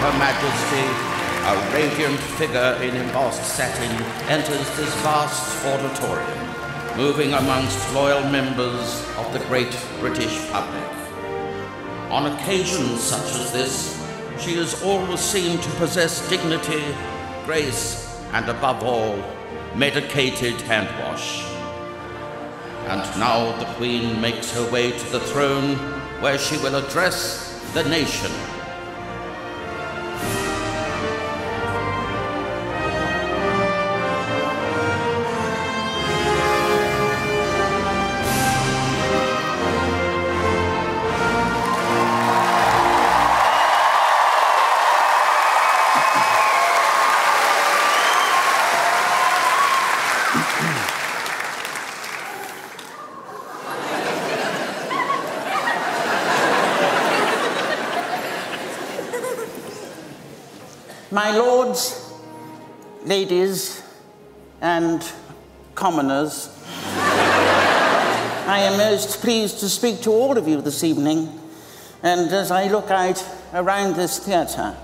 Her Majesty, a radiant figure in embossed satin, enters this vast auditorium, moving amongst loyal members of the great British public. On occasions such as this, she is always seen to possess dignity, grace, and above all, medicated hand wash. And now the Queen makes her way to the throne, where she will address the nation. My lords, ladies, and commoners, I am most pleased to speak to all of you this evening, and as I look out around this theatre,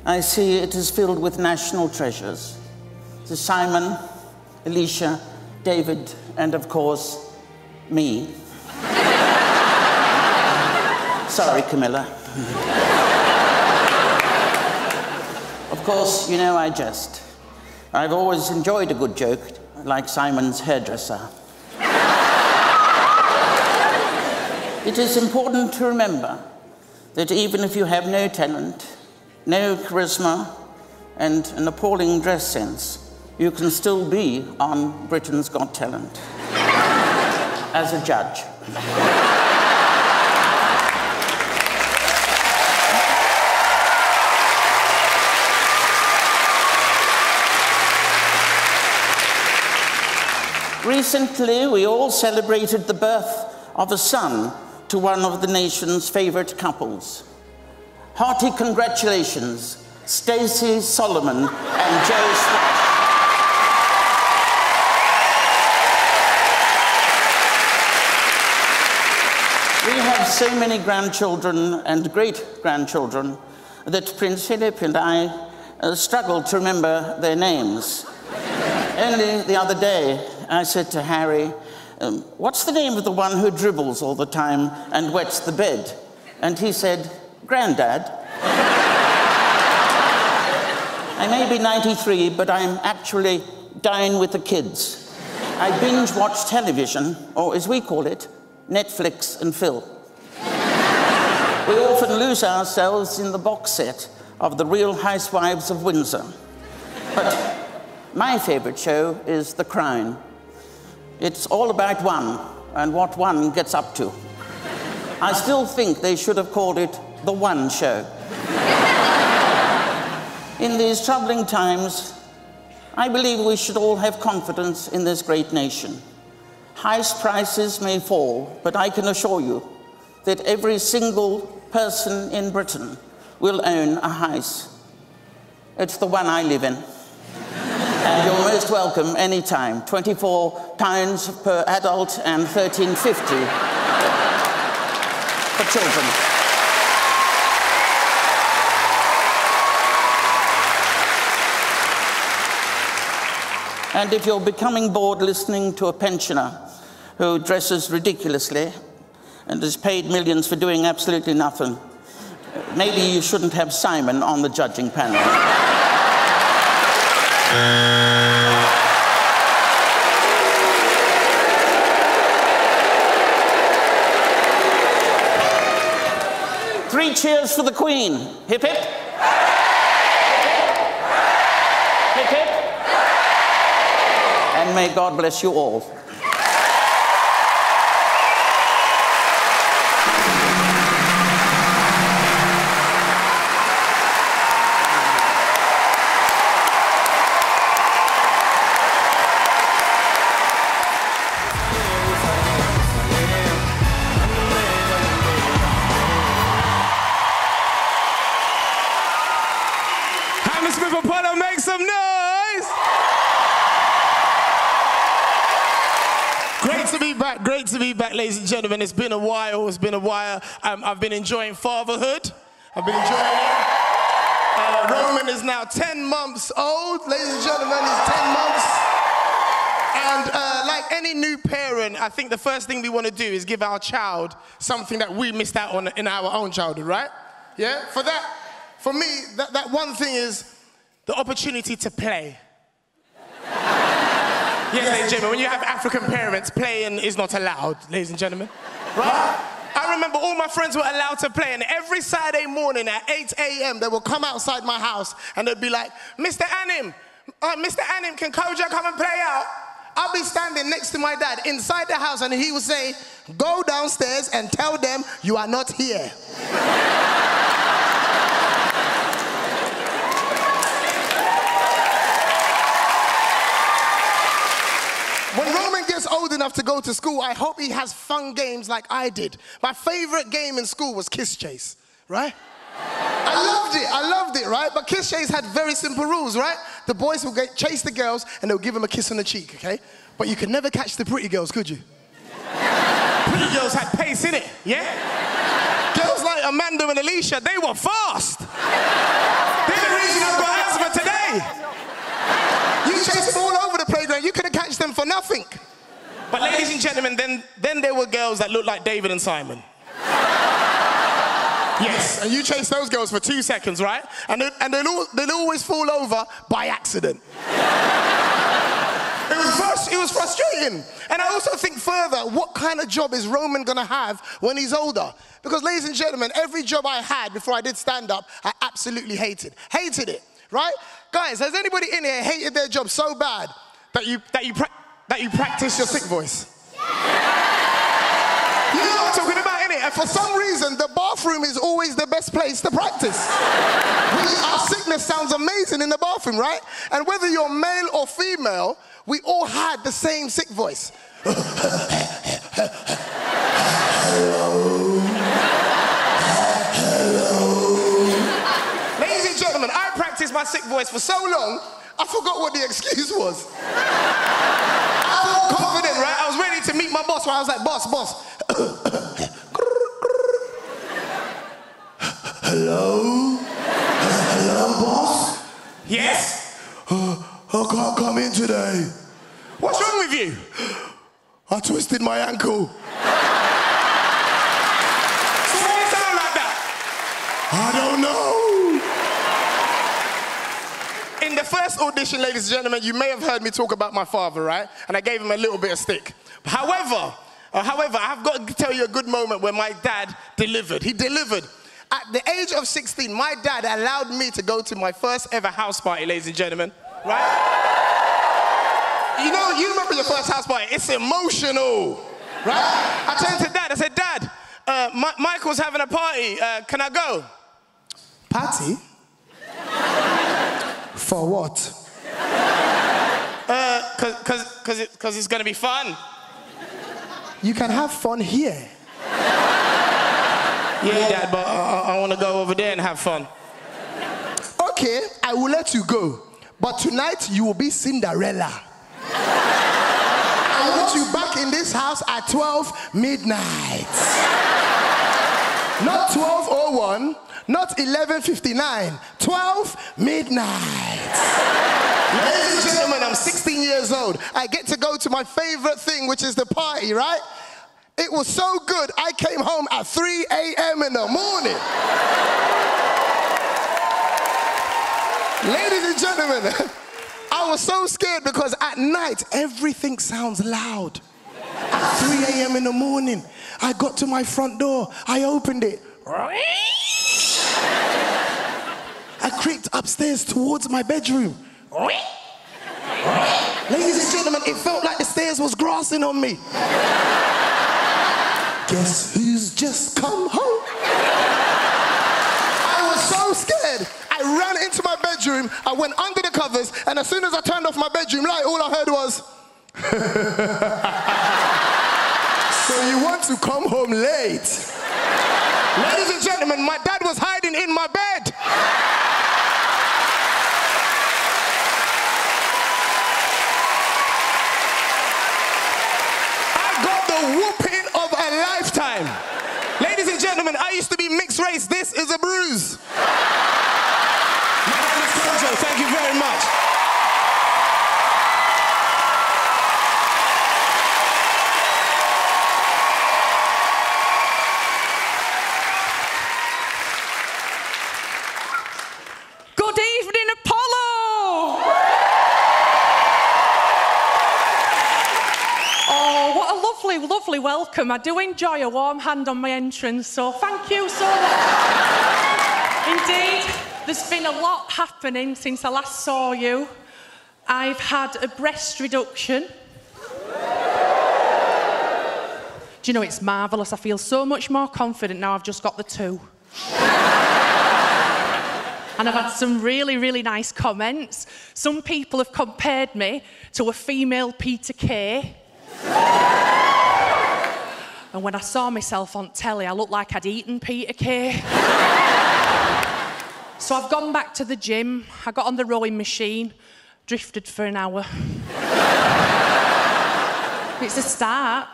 I see it is filled with national treasures. To Simon, Alicia, David, and of course, me. Sorry, Camilla. Of course, you know I jest. I've always enjoyed a good joke, like Simon's hairdresser. It is important to remember that even if you have no talent, no charisma, and an appalling dress sense, you can still be on Britain's Got Talent as a judge. Recently, we all celebrated the birth of a son to one of the nation's favorite couples. Hearty congratulations, Stacey Solomon and Joe Swash. We have so many grandchildren and great-grandchildren that Prince Philip and I struggled to remember their names. Only the other day, I said to Harry, what's the name of the one who dribbles all the time and wets the bed? And he said, Grandad. I may be 93, but I'm actually dying with the kids. I binge watch television, or as we call it, Netflix and Phil. We often lose ourselves in the box set of The Real Housewives of Windsor. But my favorite show is The Crown. It's all about one and what one gets up to. I still think they should have called it The One Show. In these troubling times, I believe we should all have confidence in this great nation. House prices may fall, but I can assure you that every single person in Britain will own a house. It's the one I live in. And you're most welcome anytime. £24 per adult and £13.50 for children. And if you're becoming bored listening to a pensioner who dresses ridiculously and is paid millions for doing absolutely nothing, maybe you shouldn't have Simon on the judging panel. 3 cheers for the Queen. Hip, hip. Hip, hip. And may God bless you all. Hammersmith Apollo, make some noise! Great to be back, ladies and gentlemen. It's been a while, I've been enjoying fatherhood. I've been enjoying it. Roman is now 10 months old, ladies and gentlemen, he's 10 months. And like any new parent, I think the first thing we want to do is give our child something that we missed out on in our own childhood, right? Yeah? For me, that one thing is the opportunity to play. Yes, ladies and gentlemen, when you have African parents, playing is not allowed, ladies and gentlemen. Right? I remember all my friends were allowed to play, and every Saturday morning at 8 a.m., they would come outside my house, and they'd be like, Mr. Anim, can Koja come and play out? I'll be standing next to my dad inside the house, and he would say, go downstairs and tell them you are not here. When Roman gets old enough to go to school, I hope he has fun games like I did. My favorite game in school was Kiss Chase, right? I loved it, right? But Kiss Chase had very simple rules, right? The boys would chase the girls and they'll give them a kiss on the cheek, okay? But you could never catch the pretty girls, could you? Pretty girls had pace in it, yeah? Girls like Amanda and Alicia, they were fast. They're the reason I've got asthma today. You chased them all over the playground. You couldn't catch them for nothing. But ladies and gentlemen, then there were girls that looked like David and Simon. Yes, and you chase those girls for 2 seconds, right? And they'll always fall over by accident. It was frustrating. And I also think further, what kind of job is Roman gonna have when he's older? Because ladies and gentlemen, every job I had before I did stand-up, I absolutely hated. Hated it, right? Guys, has anybody in here hated their job so bad that you practice your sick voice? You know what I'm talking about, innit? And for some reason, the bathroom is always the best place to practice. Our sickness sounds amazing in the bathroom, right? And whether you're male or female, we all had the same sick voice. Hello. Ladies and gentlemen, I practiced my sick voice for so long, I forgot what the excuse was. I felt confident, right? I was ready to meet my boss, where I was like, boss. Hello? Hello, boss? Yes? I can't come in today. What's wrong with you? I twisted my ankle. So why do you sound like that? I don't know. In the first audition, ladies and gentlemen, you may have heard me talk about my father, right? And I gave him a little bit of stick. However, I've got to tell you a good moment where my dad delivered. He delivered. At the age of 16, my dad allowed me to go to my first ever house party, ladies and gentlemen, right? You know, you remember your first house party, it's emotional, right? I turned to Dad, I said, Dad, Michael's having a party, can I go? Party? For what? Cause it's gonna be fun. You can have fun here. Yeah, Dad, but I want to go over there and have fun. Okay, I will let you go. But tonight, you will be Cinderella. I want you back in this house at 12 midnight. Not 12:01, not 11:59, 12 midnight. Ladies and gentlemen, I'm 16 years old. I get to go to my favorite thing, which is the party, right? It was so good, I came home at 3 a.m. in the morning. Ladies and gentlemen, I was so scared because at night, everything sounds loud. At 3 a.m. in the morning, I got to my front door, I opened it. I creaked upstairs towards my bedroom. Ladies and gentlemen, it felt like the stairs was grassing on me. Guess who's just come home? I was so scared. I ran into my bedroom, I went under the covers, and as soon as I turned off my bedroom light, all I heard was, so you want to come home late? Ladies and gentlemen, my dad was hiding in my bed. the whooping of a lifetime. Ladies and gentlemen, I used to be mixed race. This is a bruise. My name is Kojo. Thank you very much. Good evening, Apollo! Oh, what a lovely, lovely welcome. I do enjoy a warm hand on my entrance, so thank you so much. Indeed, there's been a lot happening since I last saw you. I've had a breast reduction. Do you know, it's marvellous. I feel so much more confident now I've just got the 2. And I've had some really, really nice comments. Some people have compared me to a female Peter Kay. And when I saw myself on telly, I looked like I'd eaten Peter Kay. So I've gone back to the gym. I got on the rowing machine, drifted for an hour. It's a start.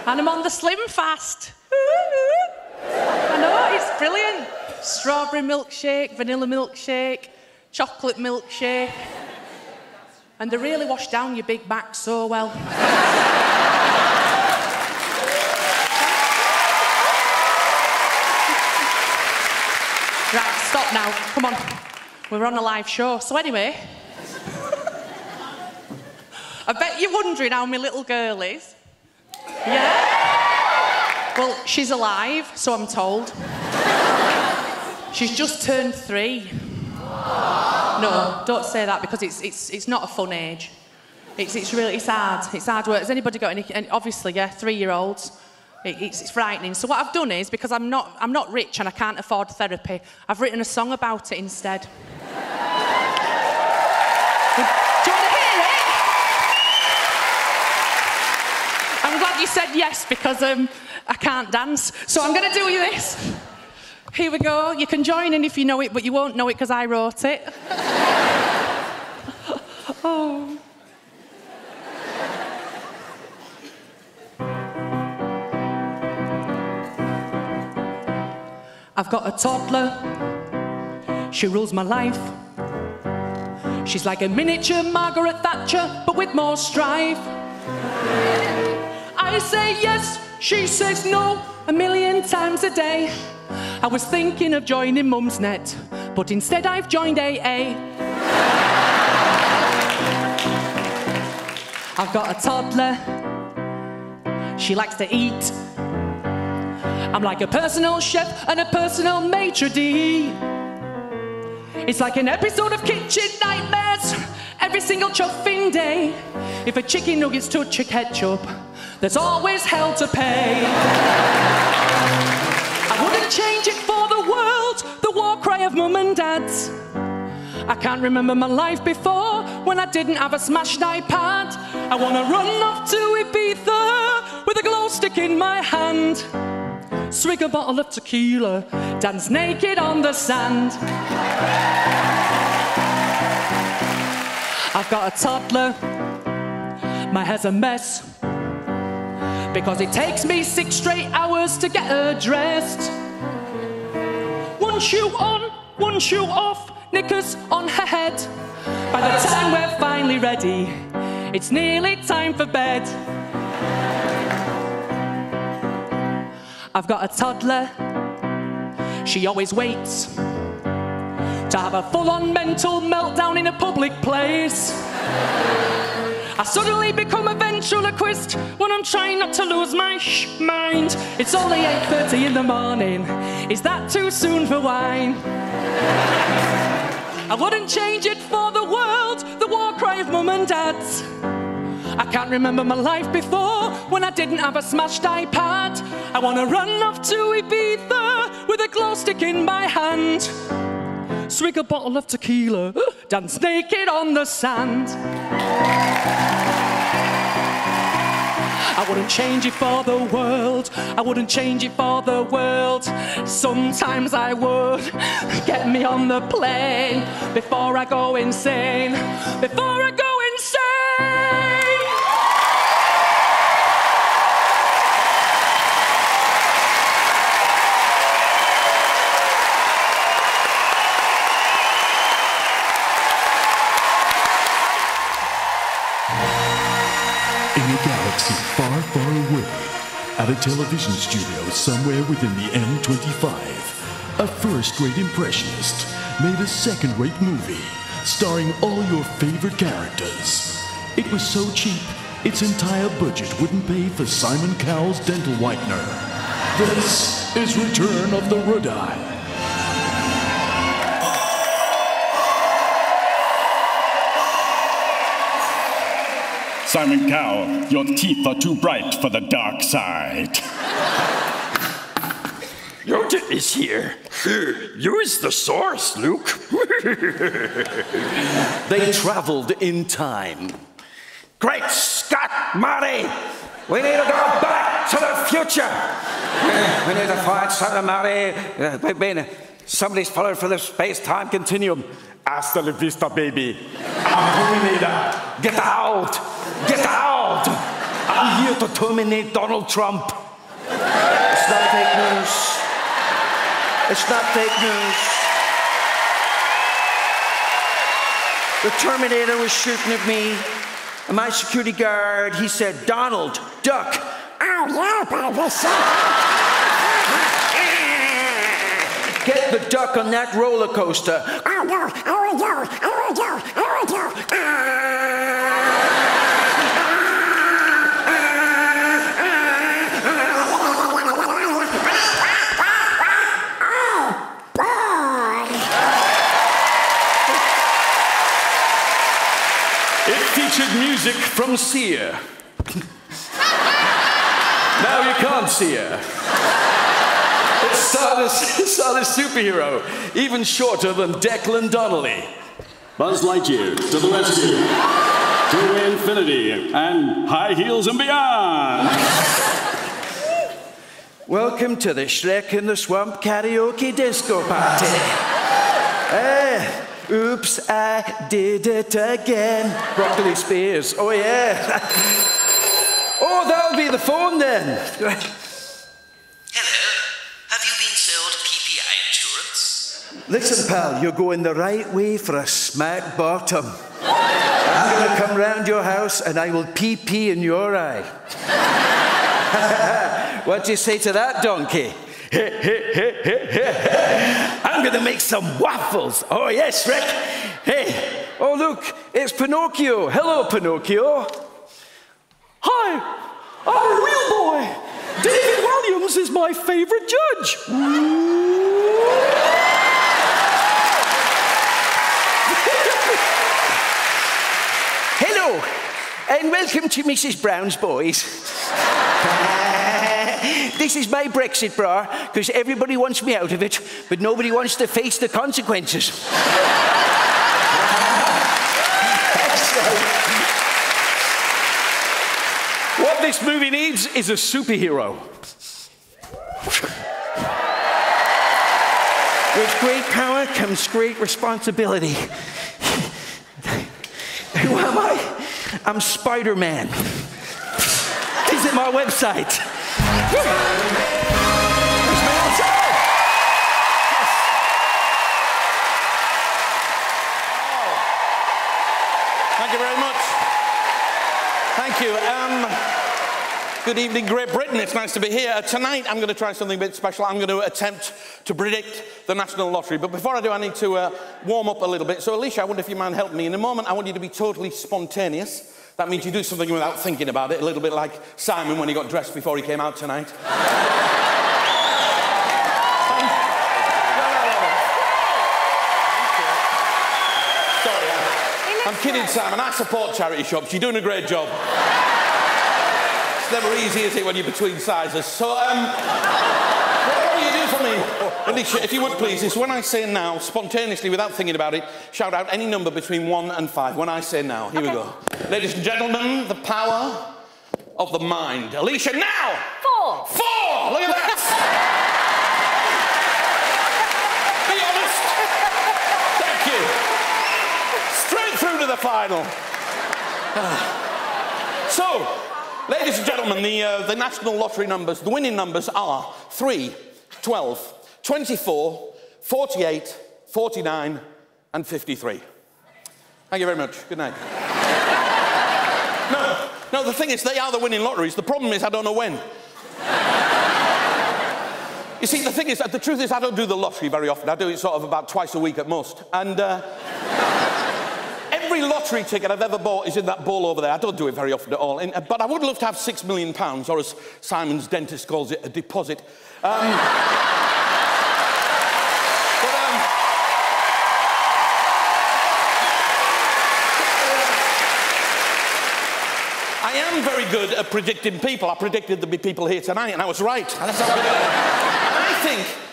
And I'm on the Slim Fast. I know, it's brilliant. Strawberry milkshake, vanilla milkshake, chocolate milkshake. And they really wash down your big back so well. Right, stop now. Come on. We're on a live show. So anyway, I bet you're wondering how my little girl is. Yeah? Well, she's alive, so I'm told. She's just turned 3. No, don't say that because it's not a fun age. It's hard. It's hard work. Has anybody got any? Obviously, yeah, 3-year-olds. It's frightening. So what I've done is, because I'm not rich and I can't afford therapy, I've written a song about it instead. Do you want to hear it? I'm glad you said yes because I can't dance. So I'm going to do you this. Here we go. You can join in if you know it, but you won't know it because I wrote it. Oh. I've got a toddler. She rules my life. She's like a miniature Margaret Thatcher, but with more strife. I say yes, she says no, 1,000,000 times a day. I was thinking of joining Mumsnet, but instead I've joined AA. I've got a toddler. She likes to eat. I'm like a personal chef and a personal maitre d'. It's like an episode of Kitchen Nightmares every single chuffing day. If a chicken nuggets touch a ketchup, there's always hell to pay. I wouldn't change it for the world, the war cry of mum and dad. I can't remember my life before when I didn't have a smashed iPad. I want to run off to Ibiza with a glow stick in my hand. Swig a bottle of tequila, dance naked on the sand. I've got a toddler, my hair's a mess, because it takes me 6 straight hours to get her dressed. One shoe on, one shoe off, knickers on her head. By the time we're finally ready, it's nearly time for bed. I've got a toddler, she always waits to have a full-on mental meltdown in a public place. I suddenly become a ventriloquist when I'm trying not to lose my mind. It's only 8:30 in the morning, is that too soon for wine? I wouldn't change it for the world, the war cry of mum and dad. I can't remember my life before when I didn't have a smashed iPad. I want to run off to Ibiza with a glow stick in my hand. Swig a bottle of tequila, dance naked on the sand. I wouldn't change it for the world, I wouldn't change it for the world. Sometimes I would. Get me on the plane before I go insane, before I go insane. galaxy far, far away, at a television studio somewhere within the M25, a first-rate impressionist made a second-rate movie starring all your favorite characters. It was so cheap, its entire budget wouldn't pay for Simon Cowell's dental whitener. This is Return of the Red-Eye. Simon Cowell, your teeth are too bright for the dark side. Yoda is here. Use the source, Luke. They traveled in time. Great Scott, Marty! We need to go back to the future. We need to find something, Marty. Somebody's followed for the space-time continuum. Hasta la vista, baby. I'm Terminator. Get out! Get out! I'm here to terminate Donald Trump. It's not fake news. It's not fake news. The Terminator was shooting at me, and my security guard, he said, "Donald, duck." "Oh, yeah, baby, get the duck on that roller coaster. "Oh, no, I will go, I will go, I will go." It featured music from Sia. Now you can't see her. It starred a superhero, even shorter than Declan Donnelly. Buzz Lightyear, to the rescue. To infinity and high heels and beyond. Welcome to the Shrek in the Swamp karaoke disco party. Oops, I did it again. Broccoli Spears, oh yeah. Oh, that'll be the phone then. Hello, have you been sold PPI insurance? Listen, pal, you're going the right way for a smack bottom. I'm gonna come round your house and I will pee in your eye. What do you say to that, donkey? I'm gonna make some waffles. Oh yes, Rick. Hey, oh look, it's Pinocchio. Hello, Pinocchio. Hi, I'm a real boy. David Williams is my favorite judge. Hello, and welcome to Mrs. Brown's Boys. This is my Brexit bra, because everybody wants me out of it, but nobody wants to face the consequences. What this movie needs is a superhero. With great power comes great responsibility. Who am I? I'm Spider-Man. Visit my website. Thank you very much. Thank you. Good evening, Great Britain. It's nice to be here. Tonight, I'm going to try something a bit special. I'm going to attempt to predict the National Lottery. But before I do, I need to warm up a little bit. So, Alicia, I wonder if you mind helping me. In a moment, I want you to be totally spontaneous. That means you do something without thinking about it, a little bit like Simon when he got dressed before he came out tonight. Sorry, I'm kidding, Simon. I support charity shops. You're doing a great job. It's never easy, is it, when you're between sizes? So, what do you do for me? Alicia, if you would please, it's when I say now, spontaneously, without thinking about it, shout out any number between 1 and 5. When I say now, here we go. Ladies and gentlemen, the power of the mind. Alicia, now! 4. 4! Look at that! Be honest. Thank you. Straight through to the final. So, ladies and gentlemen, the National Lottery numbers, the winning numbers are 3, 12, 24, 48, 49, and 53. Thank you very much. Good night. No, No, the thing is, they are the winning lotteries. The problem is, I don't know when. You see, the thing is, the truth is, I don't do the lottery very often. I do it sort of about twice a week at most. And every lottery ticket I've ever bought is in that bowl over there. I don't do it very often at all. But I would love to have £6 million, or as Simon's dentist calls it, a deposit. I am very good at predicting people. I predicted there'd be people here tonight, and I was right. And that's how good I am.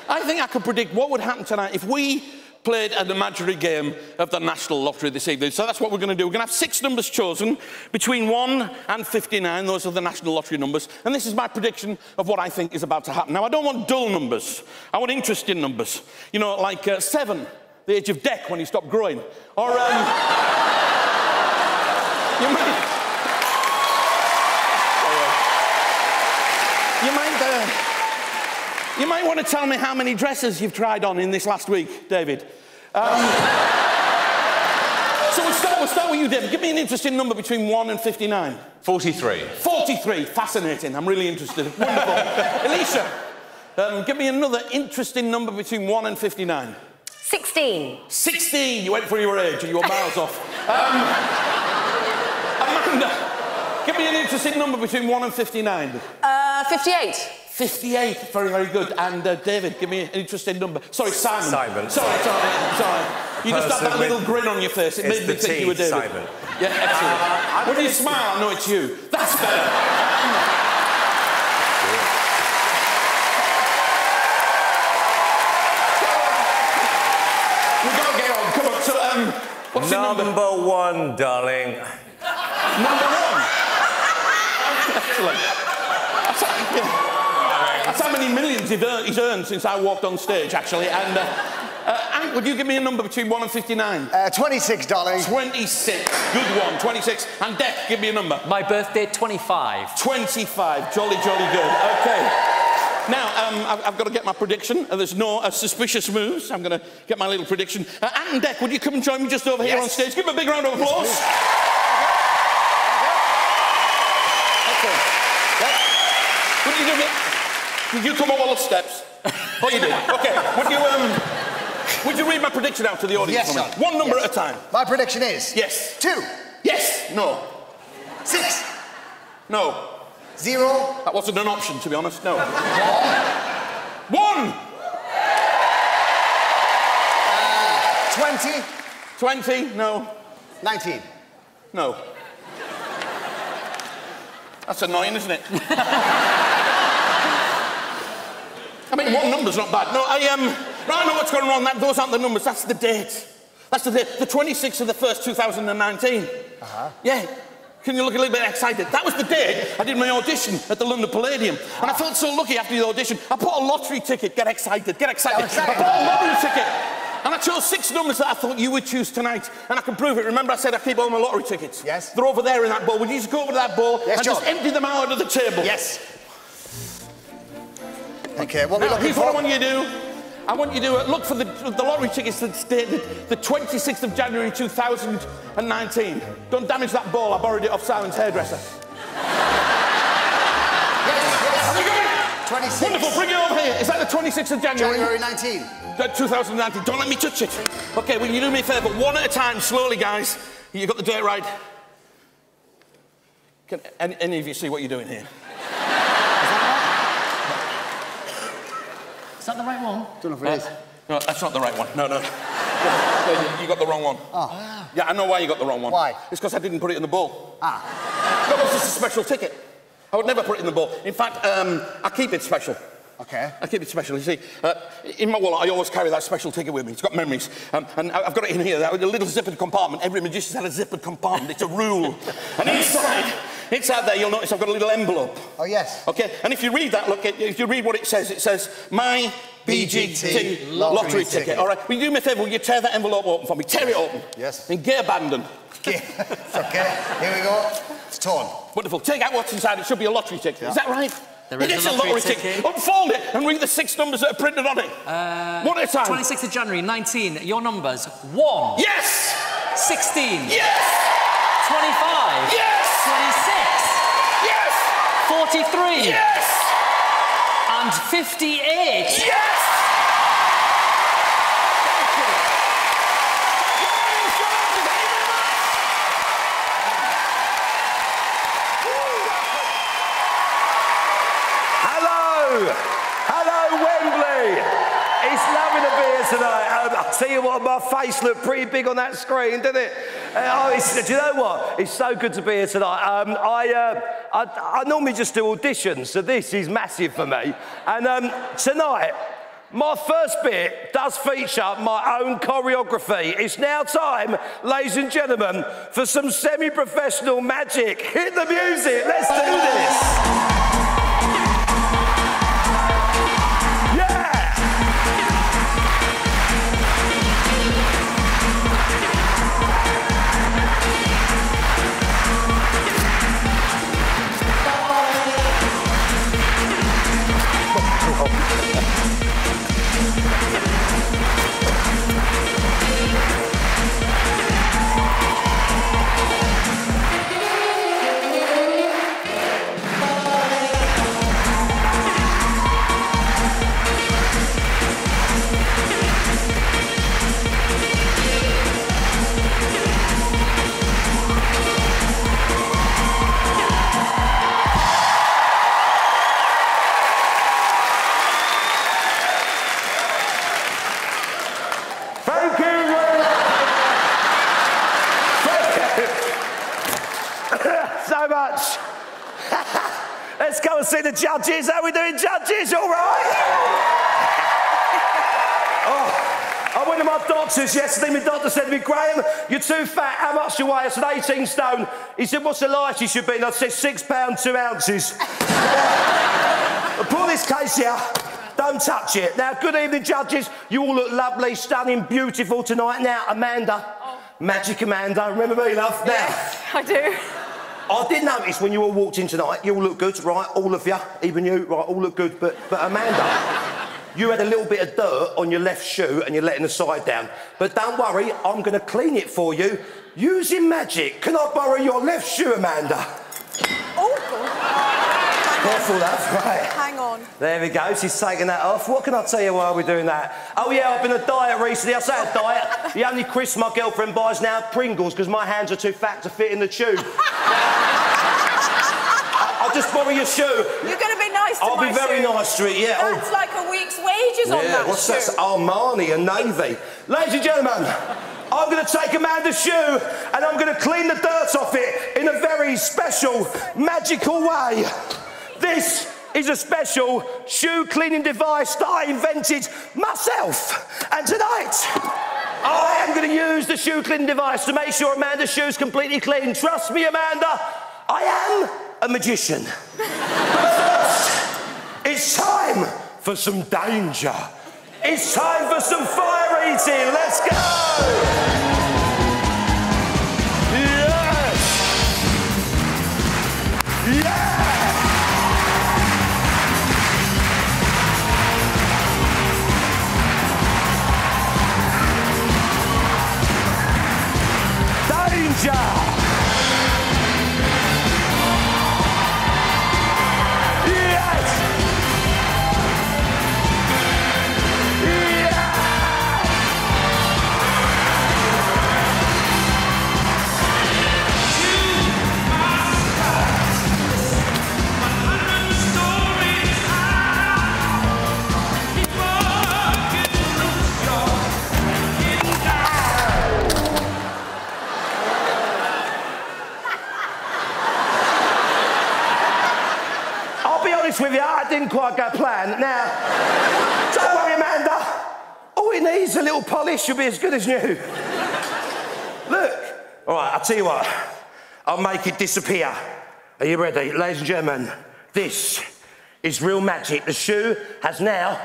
I think I could predict what would happen tonight if we played an imaginary game of the National Lottery this evening. So that's what we're going to do. We're going to have 6 numbers chosen between 1 and 59. Those are the National Lottery numbers. And this is my prediction of what I think is about to happen. Now, I don't want dull numbers. I want interesting numbers. You know, like 7, the age of Deck when he stopped growing. Or, You might want to tell me how many dresses you've tried on in this last week, David. So we'll start with you, David. Give me an interesting number between 1 and 59. 43. 43. Fascinating. I'm really interested. Wonderful. Alicia, give me another interesting number between 1 and 59. 16. 16. You went for your age and you were miles off. Amanda, give me an interesting number between 1 and 59. 58. 58, very, very good. And David, give me an interesting number. Sorry, Simon. Simon. Sorry. You just had that little grin on your face. It made me think you were David. Simon. Yeah, excellent. When you smile, I know it's you. That's better. We've got to get on. Come on. So, what's your number? Number 1, darling. Number 1? Excellent. That's how many millions he's earned since I walked on stage, actually. And, Hank, would you give me a number between 1 and 59? 26, darling. 26. Good one, 26. And Deck, give me a number. My birthday, 25. 25. Jolly, jolly good. OK. Now, I've got to get my prediction. There's no suspicious moves. I'm going to get my little prediction. Ant and Deck, would you come and join me just over here on stage? Give him a big round of applause. OK. Would you do it? Did you come up all the steps? Oh, you did? OK. Would you read my prediction out to the audience for me? Yes, One number at a time. My prediction is... Yes. 2. Yes. No. 6. No. 0. That wasn't an option, to be honest. No. 1. 20. 20. No. 19. No. That's annoying, isn't it? I mean, 1 number's not bad. No, I know what's going on. Those aren't the numbers. That's the date. That's the date. The 26th of the 1st, 2019. Yeah. Can you look a little bit excited? That was the day I did my audition at the London Palladium. And I felt so lucky after the audition. I bought a lottery ticket. Get excited. Get excited. I bought a lottery ticket. And I chose 6 numbers that I thought you would choose tonight. And I can prove it. Remember I said I keep all my lottery tickets? Yes. They're over there in that bowl. Would you just go over to that bowl and John. just empty them out of the table? Yes. OK, what here's what I want you to do. I want you to look for the lottery tickets that's dated the 26th of January 2019. Don't damage that ball. I borrowed it off Simon's hairdresser. Yes. Have you got it? 26. Wonderful. Bring it over here. Is that the 26th of January? January 19. 2019. Don't let me touch it. OK, will you do me a favour? One at a time, slowly, guys. You got the date right. Can any of you see what you're doing here? Is that the right one? Don't know if it is. No, that's not the right one. No. You got the wrong one. Oh. Yeah, I know why you got the wrong one. Why? It's because I didn't put it in the bowl. That was just a special ticket. I would never put it in the bowl. In fact, I keep it special. OK. I keep it special. You see, in my wallet, I always carry that special ticket with me. It's got memories. And I've got it in here, a little zippered compartment. Every magician's had a zippered compartment. It's a rule. And inside there, you'll notice I've got a little envelope. Oh, yes. OK, and if you read that, look, if you read what it says, my BGT lottery ticket. All right, will you do me a favour? Will you tear that envelope open for me? Tear it open. Yes. In gay abandon. OK. OK. Here we go. It's torn. Wonderful. Take out what's inside. It should be a lottery ticket. Yeah. Is that right? It is a lottery ticket. Unfold it and read the 6 numbers that are printed on it. One at a time. 26th of January, 19. Your numbers. 1. Yes! 16. Yes! 25. Yes! 26. 43. Yes! And 58. Yes! Hello, Wembley. It's lovely to be here tonight. I'll tell you what, my face looked pretty big on that screen, didn't it? Do you know what? It's so good to be here tonight. I normally just do auditions, so this is massive for me. And tonight, my first bit does feature my own choreography. It's now time, ladies and gentlemen, for some semi-professional magic. Hit the music. Let's do this. So much. Let's go and see the judges. How are we doing, judges? All right? I went to my doctor's yesterday. My doctor said to me, Graham, you're too fat. How much do you weigh? I said, 18 stone. He said, what's the lightest you should be? And I said, £6, 2 ounces. Pull this case here. Don't touch it. Now, good evening, judges. You all look lovely, stunning, beautiful tonight. Now, Amanda. Oh. Magic Amanda. Remember me, love? Yes, now, I do. I did notice when you all walked in tonight, you all look good, right? All of you, even you, right? All look good. But Amanda, you had a little bit of dirt on your left shoe and you're letting the side down. But don't worry, I'm going to clean it for you using magic. Can I borrow your left shoe, Amanda? Oh, God. Careful, love, right. Hang on. There we go, she's taking that off. What can I tell you while we're doing that? Oh, yeah, I've been on a diet recently. I say a diet. The only crisps my girlfriend buys now are Pringles because my hands are too fat to fit in the tube. I'll just borrow your shoe. You're going to be nice to I'll my be very shoe. nice to it, yeah. That's like a week's wages on that what's shoe. that? Armani and Navy. Ladies and gentlemen, I'm going to take Amanda's shoe and I'm going to clean the dirt off it in a very special, magical way. This is a special shoe cleaning device that I invented myself. And tonight, I am going to use the shoe cleaning device to make sure Amanda's shoe's completely clean. Trust me, Amanda, I am a magician. But first, it's time for some danger. It's time for some fire eating. Let's go! Yes! Yeah! Danger! With you, I didn't quite go plan. Now, don't worry, Amanda. All it needs a little polish, you'll be as good as new. Look. All right, I'll tell you what. I'll make it disappear. Are you ready? Ladies and gentlemen, this is real magic. The shoe has now...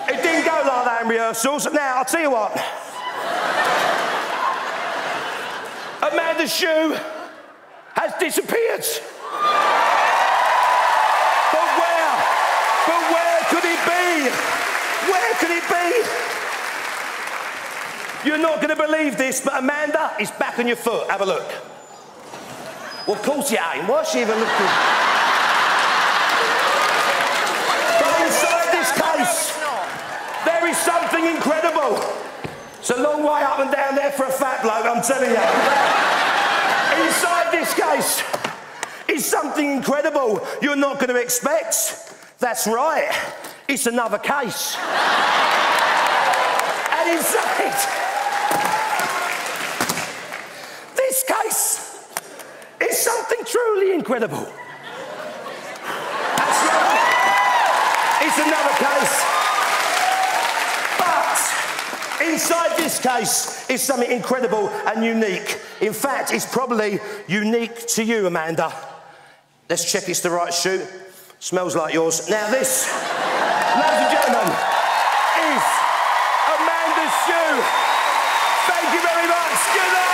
It didn't go like that in rehearsals. Now, I'll tell you what. Amanda's shoe has disappeared. But where could it be? Where could it be? You're not going to believe this, but Amanda is back on your foot. Have a look. Well, of course you ain't. Why's she even looking? But inside this case, there is something incredible. It's a long way up and down there for a fat bloke, I'm telling you. Inside this case is something incredible you're not going to expect. That's right. It's another case. And inside this case is something truly incredible. That's right. It's another case. But inside this case is something incredible and unique. In fact, it's probably unique to you, Amanda. Let's check it's the right shoe. Smells like yours. Now this, ladies and gentlemen, is Amanda's shoe. Thank you very much. Good night.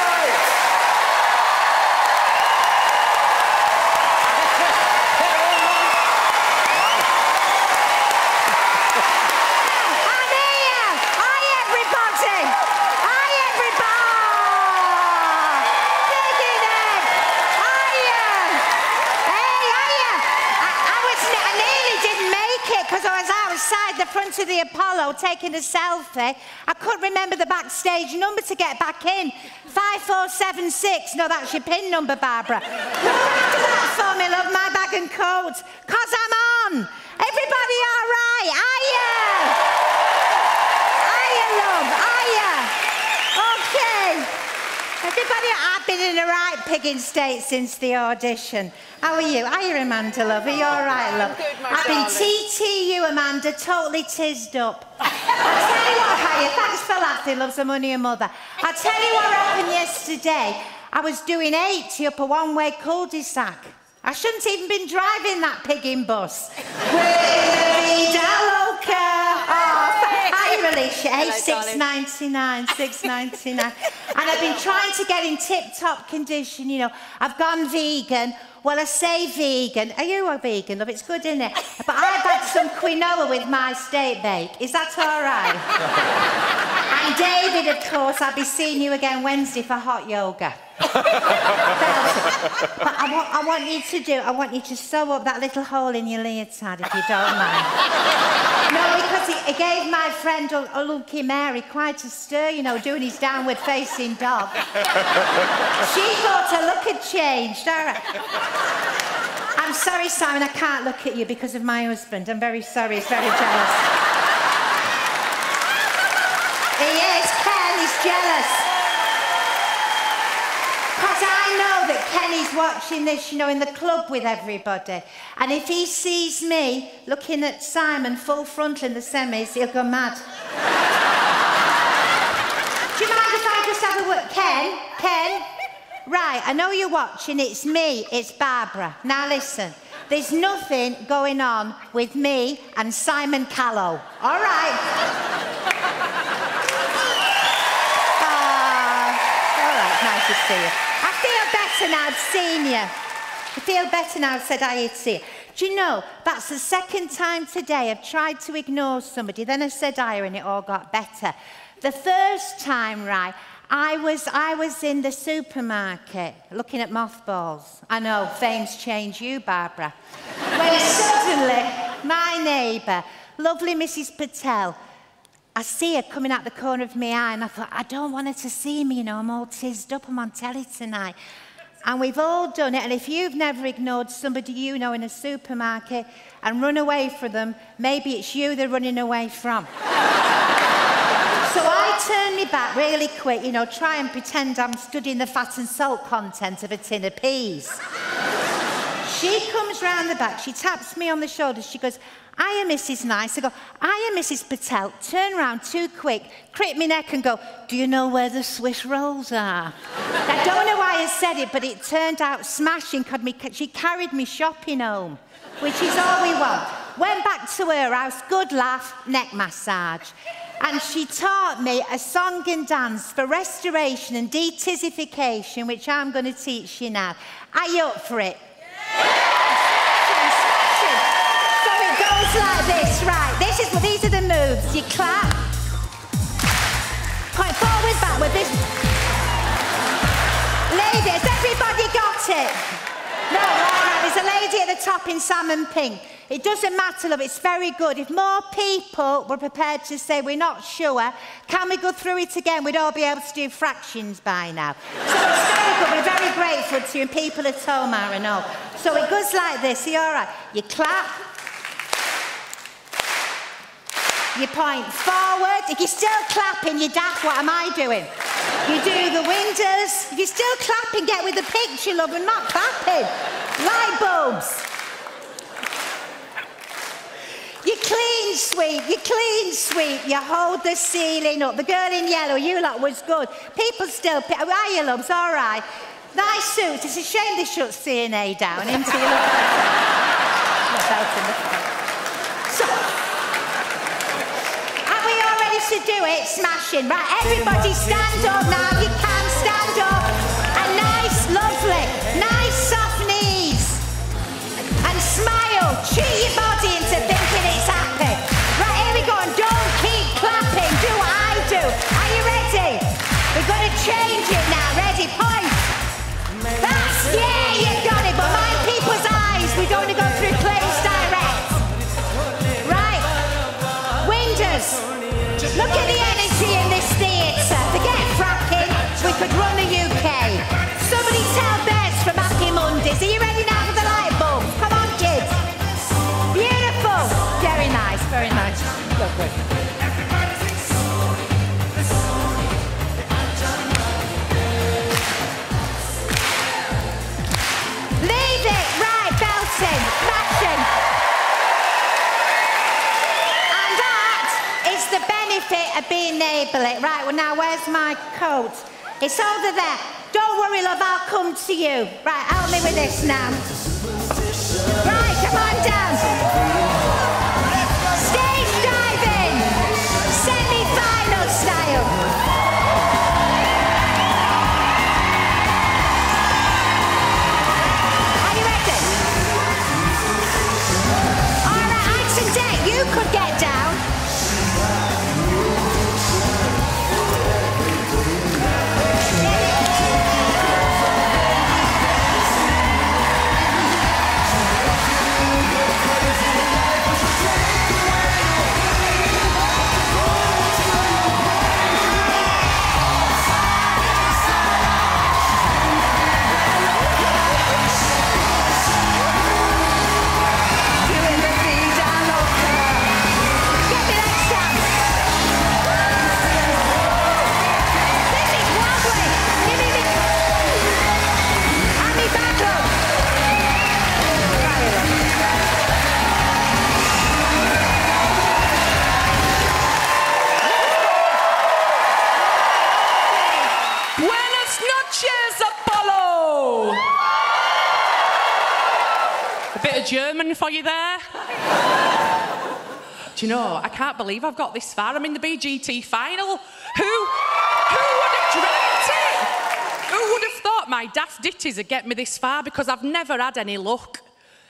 The front of the Apollo taking a selfie. I couldn't remember the backstage number to get back in. 5476. No, that's your pin number, Barbara. Look after that for me, love, my bag and coat. 'Cause I'm on. Everybody all right? Are ya? Are ya, love? Are ya? Okay. Everybody, I've been in a right pigging state since the audition. How are you? Are you, Amanda, love? Are you all right, love? Good, my I've been darling. TTU, Amanda, totally tizzed up. I'll tell you what, Harriet, thanks for laughing, loves of money and mother. I'll tell you what happened yesterday. I was doing 80 up a one-way cul-de-sac. I shouldn't even been driving that pigging bus. Hi, Alicia. Hey, $6.99, $6.99. And I've been trying to get in tip-top condition, you know. I've gone vegan. Well, I say vegan. Are you a vegan, love? It's good, isn't it? But I've had some quinoa with my steak bake. Is that all right? And David, of course, I'll be seeing you again Wednesday for hot yoga. But I want you to sew up that little hole in your leotard, if you don't mind. No, because it gave my friend Unlucky Mary quite a stir, you know, doing his downward-facing dog. She thought her look had changed. All right. I'm sorry, Simon, I can't look at you because of my husband. I'm very sorry, he's very jealous. He is, Ken, he's jealous. Because I know that Kenny's watching this, you know, in the club with everybody. And if he sees me looking at Simon full frontal in the semis, he'll go mad. Do you mind if I just have a word? Ken? Right, I know you're watching. It's me, it's Barbara. Now listen, there's nothing going on with me and Simon Callow. All right? All right, nice to see you. I feel better now I've seen you. I feel better now I've said hi to you. Do you know, that's the second time today I've tried to ignore somebody, then I said hi and it all got better. The first time, right, I was in the supermarket looking at mothballs. I know, fame's changed you, Barbara. When suddenly, my neighbour, lovely Mrs. Patel, I see her coming out the corner of my eye and I thought, I don't want her to see me, you know, I'm all tizzed up, I'm on telly tonight. And we've all done it, and if you've never ignored somebody you know in a supermarket and run away from them, maybe it's you they're running away from. So I turn me back really quick, you know, try and pretend I'm studying the fat and salt content of a tin of peas. She comes round the back, she taps me on the shoulder, she goes, "Hiya, Mrs. Nice." I go, "Hiya, Mrs. Patel." Turn round too quick, crick me neck and go, "Do you know where the Swiss rolls are?" I don't know why I said it, but it turned out smashing. She carried me shopping home, which is all we want. Went back to her house, good laugh, neck massage. And she taught me a song and dance for restoration and detizification, which I'm going to teach you now. Are you up for it? So it goes like this, right? These are the moves. You clap, Point forward, backward. This. Lady, has everybody got it? No, right. There's a lady at the top in salmon pink. It doesn't matter, love, it's very good. If more people were prepared to say we're not sure, can we go through it again? We'd all be able to do fractions by now. So it's very good. We're very grateful to you and people at home are and all. So it goes like this. Are you all right? You clap. You point forward. If you're still clapping, you're daft. What am I doing? You do the windows. If you're still clapping, get with the picture, love. We're not clapping. Light bulbs. You clean sweep, you hold the ceiling up. The girl in yellow, you lot was good. People still pick. How are you, loves? All right. Nice suits. It's a shame they shut CNA down, isn't it? So, are we all ready to do it? Smashing. Right, everybody stand up now. You can stand up. And nice, lovely, nice soft knees. And smile. Cheat your body into thinking it's happy. Right, here we go. And don't keep clapping. Do what I do. Are you ready? We're going to change it now. Ready? Point. That's, yeah, you got it. But mind people's eyes. We're going to go through planes direct. Right. Windows. Look at the energy in this theatre. Forget fracking. We could run the UK. Somebody tell Bess from Happy Mondays. Are you ready now for the light bulbs? Come on, kids. Beautiful. Very nice, very nice. Go quick. Leave it. Right, belting, smashing. And that is the benefit of being neighbourly. Right, well now, where's my coat? It's over there. Don't worry, love, I'll come to you. Right, help me with this now. Right, come on down. Stage diving. Semi-final style. Are you ready? All right, ice and deck, you could get down. German for you there. Do you know, I can't believe I've got this far. I'm in the BGT final. Who would have dreamt it? Who would have thought my daft ditties would get me this far? Because I've never had any luck,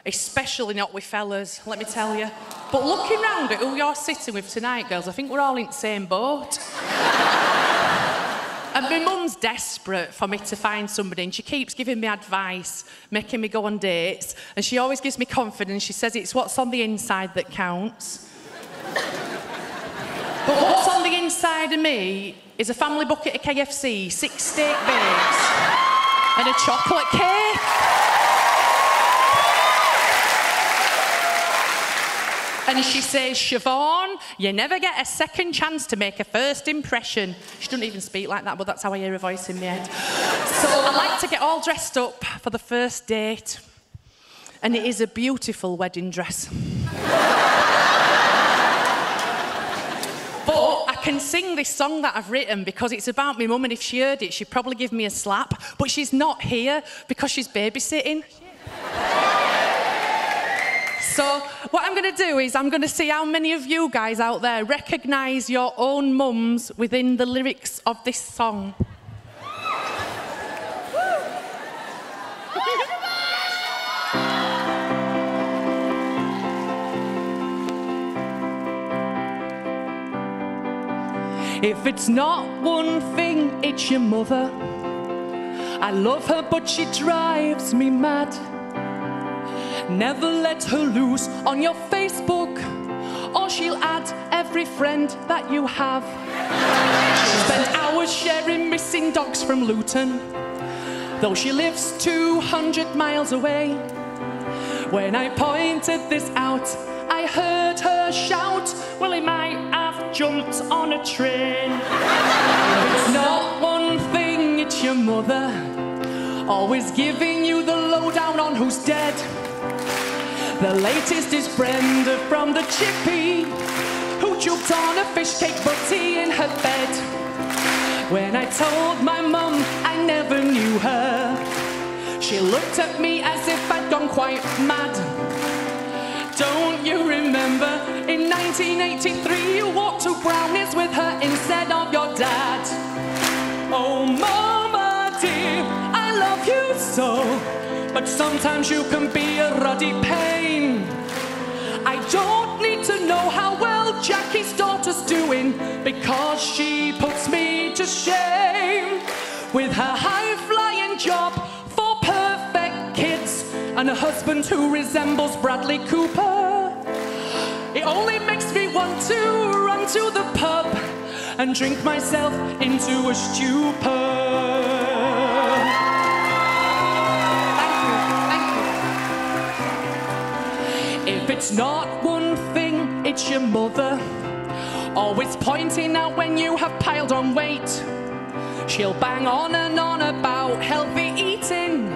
especially not with fellas, let me tell you. But looking round at who you're sitting with tonight, girls, I think we're all in the same boat. And my mum's desperate for me to find somebody, and she keeps giving me advice, making me go on dates, and she always gives me confidence. She says it's what's on the inside that counts. But what's on the inside of me is a family bucket of KFC, 6 steak bakes, and a chocolate cake. And she says, Siobhan, you never get a second chance to make a first impression. She doesn't even speak like that, but that's how I hear her voice in my head. So I like to get all dressed up for the first date. And it is a beautiful wedding dress. But I can sing this song that I've written because it's about my mum, and if she heard it, she'd probably give me a slap. But she's not here because she's babysitting. So what I'm going to do is I'm going to see how many of you guys out there recognise your own mums within the lyrics of this song. If it's not one thing, it's your mother. I love her, but she drives me mad. Never let her loose on your Facebook, or she'll add every friend that you have. She'll spend hours sharing missing dogs from Luton, though she lives 200 miles away. When I pointed this out, I heard her shout, well, he might have jumped on a train. It's not one thing, it's your mother, always giving you the lowdown on who's dead. The latest is Brenda from the Chippy, who choked on a fish cake butty in her bed. When I told my mum I never knew her, she looked at me as if I'd gone quite mad. Don't you remember, in 1983 you walked to Brownies with her instead of your dad? Oh, Mama dear, I love you so, but sometimes you can be a ruddy pain. I don't need to know how well Jackie's daughter's doing, because she puts me to shame. With her high-flying job for perfect kids and a husband who resembles Bradley Cooper, it only makes me want to run to the pub and drink myself into a stupor. If it's not one thing, it's your mother, always pointing out when you have piled on weight. She'll bang on and on about healthy eating,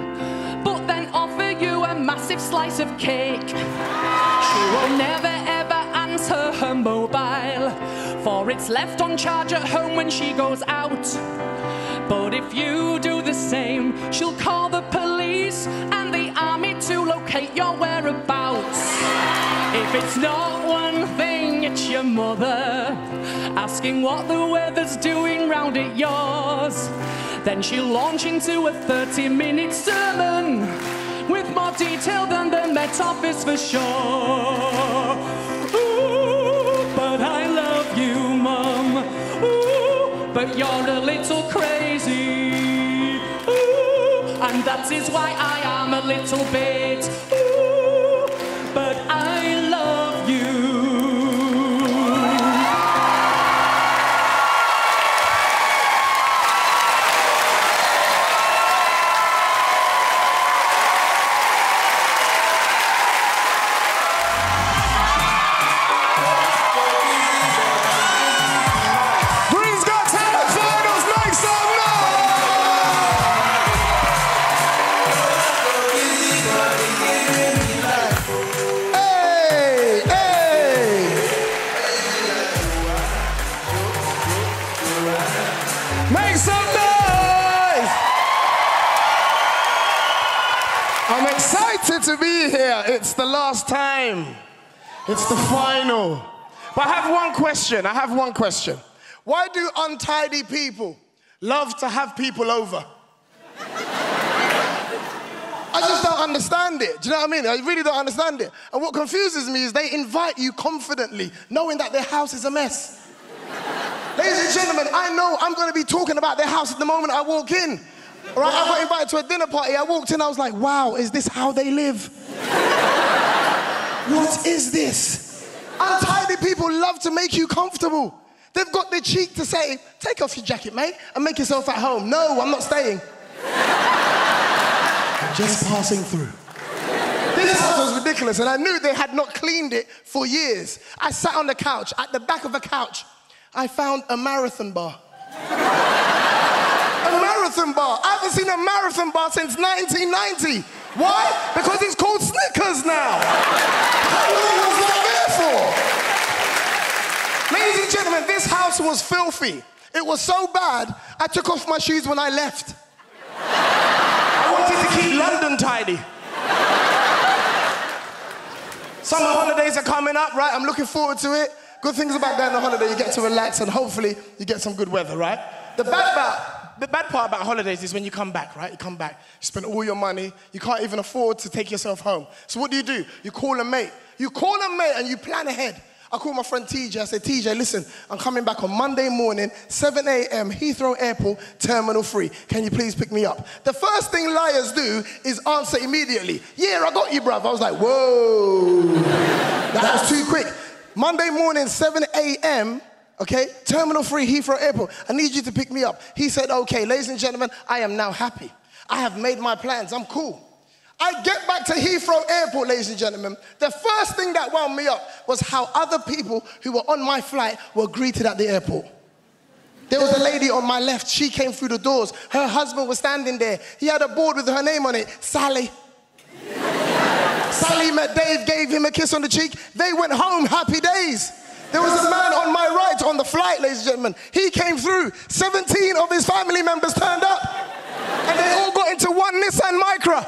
but then offer you a massive slice of cake. She will never ever answer her mobile, for it's left on charge at home when she goes out. But if you do the same, she'll call the police and the army to locate your whereabouts. If it's not one thing, it's your mother, asking what the weather's doing round at yours. Then she'll launch into a 30-minute sermon with more detail than the Met Office for sure. Ooh, but I love you, Mum. Ooh, but you're a little crazy. Ooh, and that is why I am a little bit. Ooh, but I love you. To be here. It's the last time. It's the final. But I have one question. Why do untidy people love to have people over? I just don't understand it. Do you know what I mean? I really don't understand it. And what confuses me is they invite you confidently, knowing that their house is a mess. Ladies and gentlemen, I know I'm going to be talking about their house at the moment I walk in. All right, I got invited to a dinner party. I walked in, I was like, wow, is this how they live? What is this? Untidy people love to make you comfortable. They've got the cheek to say, take off your jacket, mate, and make yourself at home. No, I'm not staying. Just passing through. This house was ridiculous, and I knew they had not cleaned it for years. I sat on the couch. At the back of a couch, I found a marathon bar. A marathon bar. I haven't seen a marathon bar since 1990. Why? Because it's called Snickers now. How long was that there for? Ladies and gentlemen, this house was filthy. It was so bad, I took off my shoes when I left. I wanted to keep London tidy. Summer holidays are coming up, right? I'm looking forward to it. Good things about going on holiday, you get to relax and hopefully you get some good weather, right? The bad part about holidays is when you come back, right? You come back, you spend all your money, you can't even afford to take yourself home. So what do? You call a mate. You call a mate and you plan ahead. I called my friend TJ. I said, TJ, listen, I'm coming back on Monday morning, 7 a.m., Heathrow Airport, Terminal 3. Can you please pick me up? The first thing liars do is answer immediately. Yeah, I got you, bruv. I was like, whoa. That was too quick. Monday morning, 7 a.m., okay, Terminal 3, Heathrow Airport. I need you to pick me up. He said, okay, ladies and gentlemen, I am now happy. I have made my plans. I'm cool. I get back to Heathrow Airport, ladies and gentlemen. The first thing that wound me up was how other people who were on my flight were greeted at the airport. There was a lady on my left. She came through the doors. Her husband was standing there. He had a board with her name on it, Sally. Sally met Dave, gave him a kiss on the cheek. They went home, happy days. There was a man on my right on the flight, ladies and gentlemen. He came through. 17 of his family members turned up. And they all got into one Nissan Micra.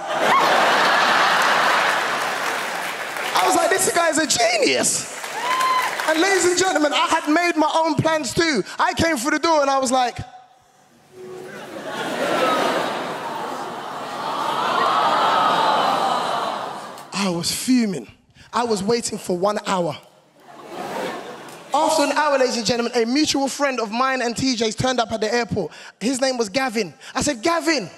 I was like, this guy's a genius. And ladies and gentlemen, I had made my own plans too. I came through the door and I was like, I was fuming. I was waiting for 1 hour. After an hour, ladies and gentlemen, a mutual friend of mine and TJ's turned up at the airport. His name was Gavin. I said, Gavin,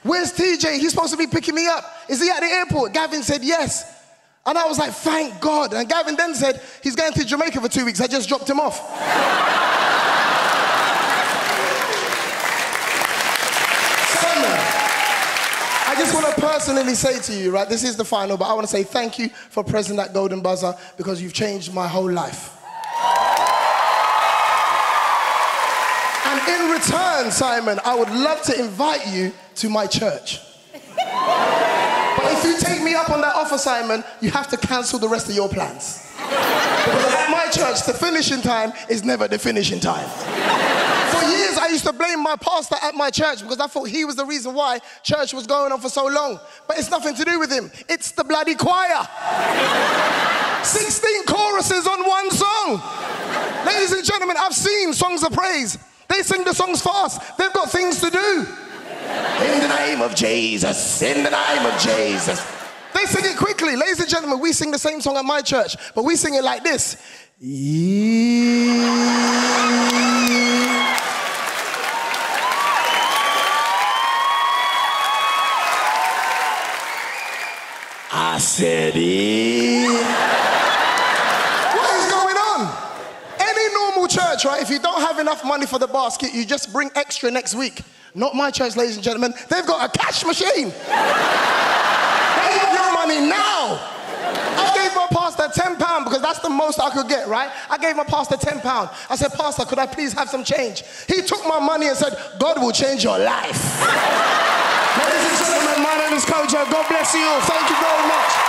where's TJ? He's supposed to be picking me up. Is he at the airport? Gavin said, yes. And I was like, thank God. And Gavin then said, he's going to Jamaica for 2 weeks. I just dropped him off. Simon, I just want to personally say to you, right, this is the final, but I want to say thank you for pressing that golden buzzer because you've changed my whole life. And in return, Simon, I would love to invite you to my church. But if you take me up on that offer, Simon, you have to cancel the rest of your plans. Because at my church, the finishing time is never the finishing time. For years, I used to blame my pastor at my church because I thought he was the reason why church was going on for so long. But it's nothing to do with him. It's the bloody choir. 16 choruses on one song. Ladies and gentlemen, I've seen songs of praise. They sing the songs fast. They've got things to do. In the name of Jesus, in the name of Jesus. They sing it quickly. Ladies and gentlemen, we sing the same song at my church, but we sing it like this. I said What is going on? Any normal church, right? If you don't have enough money for the basket, you just bring extra next week. Not my church, ladies and gentlemen. They've got a cash machine. They want your money now. I gave my pastor £10 because that's the most I could get, right? I gave my pastor £10. I said, Pastor, could I please have some change? He took my money and said, God will change your life. Ladies and gentlemen, my name is Kojo. God bless you all. Thank you very much.